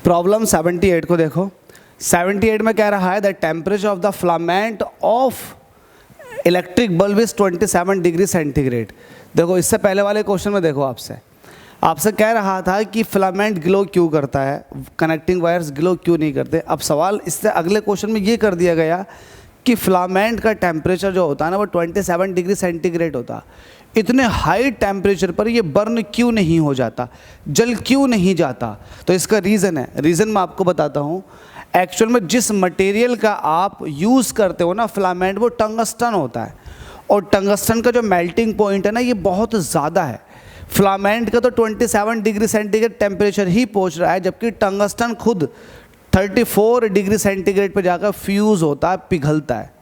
Problem 78 को देखो। 78 में कह रहा है the temperature of the filament of electric bulb is 27 degree centigrade. देखो इससे पहले वाले क्वेश्चन में देखो आपसे कह रहा था कि फिलामेंट ग्लो क्यों करता है, कनेक्टिंग वायर्स ग्लो क्यों नहीं करते। अब सवाल इससे अगले क्वेश्चन में ये कर दिया गया कि फिलामेंट का टेम्परेचर जो होता है ना वो 27 डिग्री सेंटीग्रेड होता। इतने हाई टेम्परेचर पर ये बर्न क्यों नहीं हो जाता, जल क्यों नहीं जाता? तो इसका रीज़न मैं आपको बताता हूँ। एक्चुअल में जिस मटेरियल का आप यूज़ करते हो ना फिलामेंट, वो टंगस्टन होता है, और टंगस्टन का जो मेल्टिंग पॉइंट है ना ये बहुत ज़्यादा है। फिलामेंट का तो 27 डिग्री सेंटीग्रेड टेम्परेचर ही पहुंच रहा है, जबकि टंगस्टन खुद 34 डिग्री सेंटीग्रेड पर जाकर फ्यूज़ होता है, पिघलता है,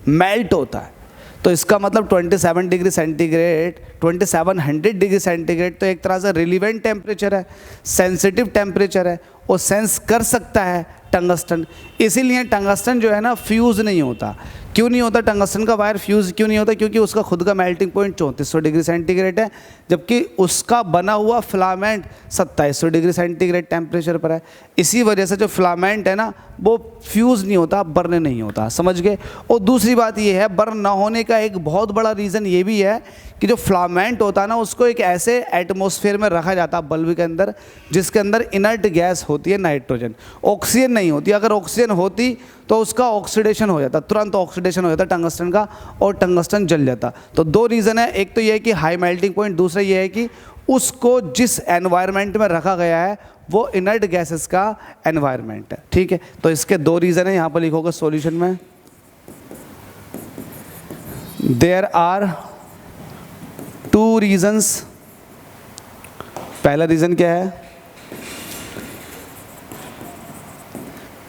मेल्ट होता है। तो इसका मतलब 27 डिग्री सेंटीग्रेड 2700 डिग्री सेंटीग्रेड तो एक तरह से रिलीवेंट टेम्परेचर है, सेंसिटिव टेम्परेचर है, वो सेंस कर सकता है टंगस्टन। इसीलिए टंगस्टन जो है ना फ्यूज़ नहीं होता। क्यों नहीं होता टंगस्टन का वायर फ्यूज़ क्यों नहीं होता? क्योंकि उसका खुद का मेल्टिंग पॉइंट 3400 डिग्री सेंटीग्रेड है, जबकि उसका बना हुआ फिलामेंट 2700 डिग्री सेंटीग्रेड टेम्परेचर पर है। इसी वजह से जो फिलामेंट है ना वो फ्यूज़ नहीं होता, बर्न नहीं होता। समझ गए? और दूसरी बात ये है, बर्न ना होने का एक बहुत बड़ा रीज़न ये भी है कि जो फिलामेंट होता है ना उसको एक ऐसे एटमॉस्फेयर में रखा जाता है बल्ब के अंदर जिसके अंदर इनर्ट गैस होती है नाइट्रोजन, ऑक्सीजन नहीं होती। अगर ऑक्सीजन होती तो उसका ऑक्सीडेशन हो जाता, तुरंत ऑक्सीडेशन हो जाता टंगस्टन का, और टंगस्टन जल जाता। तो दो रीज़न है, एक तो ये है कि हाई मेल्टिंग पॉइंट, दूसरा ये है कि उसको जिस एनवायरनमेंट में रखा गया है वो इनर्ट गैसेस का एनवायरनमेंट है। ठीक है, तो इसके दो रीज़न है, यहाँ पर लिखोगे सॉल्यूशन में। There are 2 reasons. पहला रीज़न क्या है?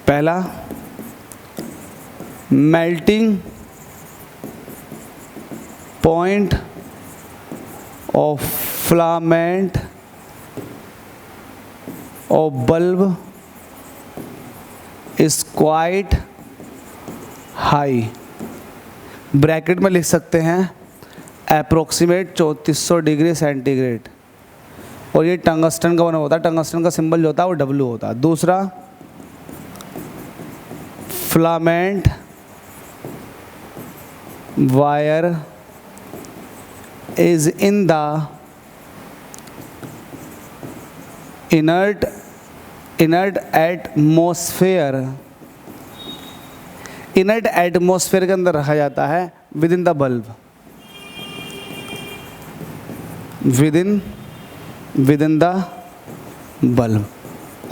पहला, melting point of filament of bulb is quite high. Bracket में लिख सकते हैं अप्रोक्सीमेट 3400 डिग्री सेंटीग्रेड, और ये टंगस्टन का बना होता है। टंगस्टन का सिंबल जो होता है वो W होता है। दूसरा, filament wire is in the inert atmosphere. Inert atmosphere के अंदर रखा जाता है with in the bulb, with in the bulb.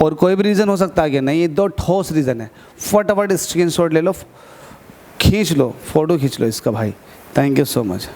और कोई भी रीज़न हो सकता है कि नहीं, ये 2 ठोस रीज़न है। फटाफट स्क्रीनशॉट ले लो, खींच लो, फोटो खींच लो इसका भाई। Thank you so much.